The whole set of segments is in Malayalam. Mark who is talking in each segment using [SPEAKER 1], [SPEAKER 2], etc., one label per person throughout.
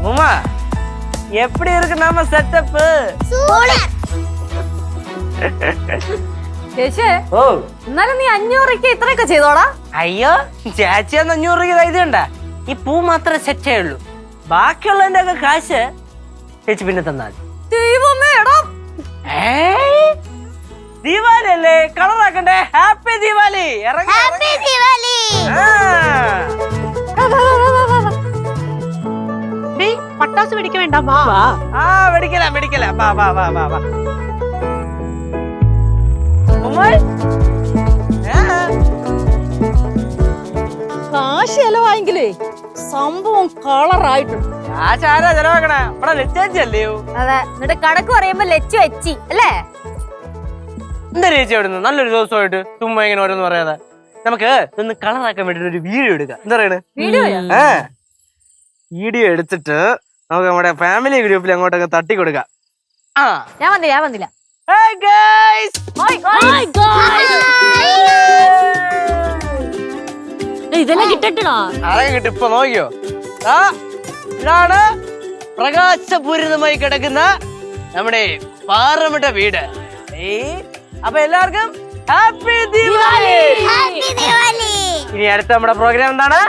[SPEAKER 1] உமா எப்படி இருக்கு நாம செட்டப்?
[SPEAKER 2] ഓ എന്നാലും നീ 500 ഇത്രയൊക്കെ ചെയ്തോടാ?
[SPEAKER 1] അയ്യോ ചേച്ചി 500 ഇത് കണ്ട ഈ പൂ മാത്രമേ സെറ്റേ ഉള്ളൂ. ബാക്കിയുള്ളതിന്റെ ഒക്കെ കാശ് ചേച്ചി പിന്നെ തന്നാൽ. ദീപാവലി അല്ലേ, കളറാക്കണ്ടേ? ഹാപ്പി ദീപാവലി.
[SPEAKER 3] പട്ടാസ് വെടിക്ക വേണ്ട, വാ.
[SPEAKER 1] ആ വെടിക്കല വാ വാ വാ വാ വാ.
[SPEAKER 2] കാശ് ചെലവായെങ്കിലേ സംഭവം കളറായിട്ടുണ്ട്.
[SPEAKER 1] ആരാ ചെലവാക്കണേ? ഇവിടെ ലച്ചേച്ചല്ലയോ?
[SPEAKER 2] അതെ, എന്നിട്ട് കണക്ക് പറയുമ്പോ ലച്ചു വെച്ചി അല്ലേ?
[SPEAKER 1] എന്താ ചേച്ചി അവിടുന്ന് നല്ലൊരു ദിവസമായിട്ട് ചുമ്മാ ഇങ്ങനെ ഓരോന്ന് പറയാതെ നമുക്ക് ഇതൊന്ന് കളറാക്കാൻ വേണ്ടി ഒരു വീഡിയോ എടുക്കാം. എന്താ പറയണേ? വീഡിയോ എടുത്തിട്ട് നമുക്ക് നമ്മുടെ ഫാമിലി ഗ്രൂപ്പിൽ അങ്ങോട്ടൊക്കെ തട്ടി കൊടുക്കാം.
[SPEAKER 2] ഞാൻ വന്നില്ല. ഇതെല്ലാം കിട്ടട്ടോ?
[SPEAKER 1] അതൊക്കെ കിട്ടും. ഇപ്പൊ നോക്കിയോ, ഇതാണ് പ്രകാശപൂരിതമായി കിടക്കുന്ന നമ്മുടെ പാറമിട്ട വീട്. അപ്പൊ എല്ലാവർക്കും ഹാപ്പി ദീപാവലി. ഇനി അടുത്ത നമ്മുടെ പ്രോഗ്രാം എന്താണ്?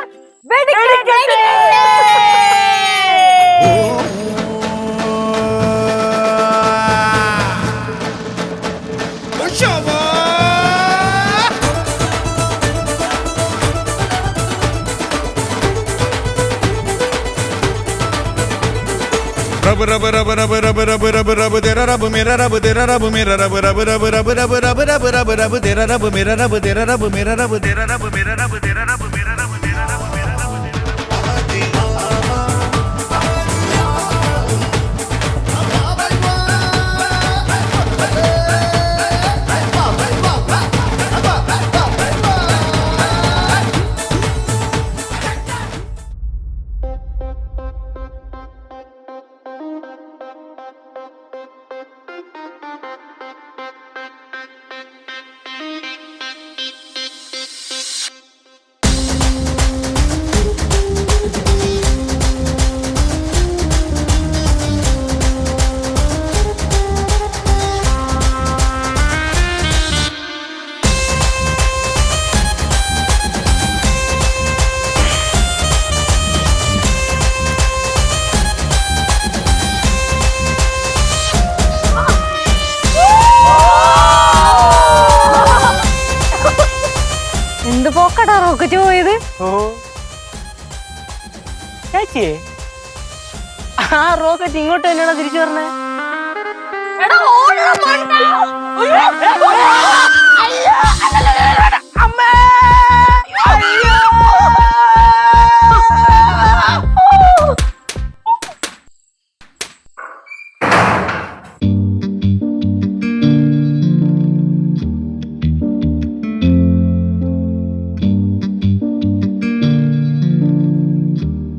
[SPEAKER 4] Rub rub rub rub rub rub rub rub tera rub mera rub tera rub mera rub rub rub rub rub rub rub rub rub tera rub mera rub tera rub mera rub tera rub mera rub tera rub mera rub tera rub mera rub
[SPEAKER 2] പോക്കടാ റോക്കറ്റ് പോയത്.
[SPEAKER 1] ചേച്ചി ആ റോക്കറ്റ് ഇങ്ങോട്ട് തന്നെയാണോ തിരിച്ചു പറഞ്ഞേ?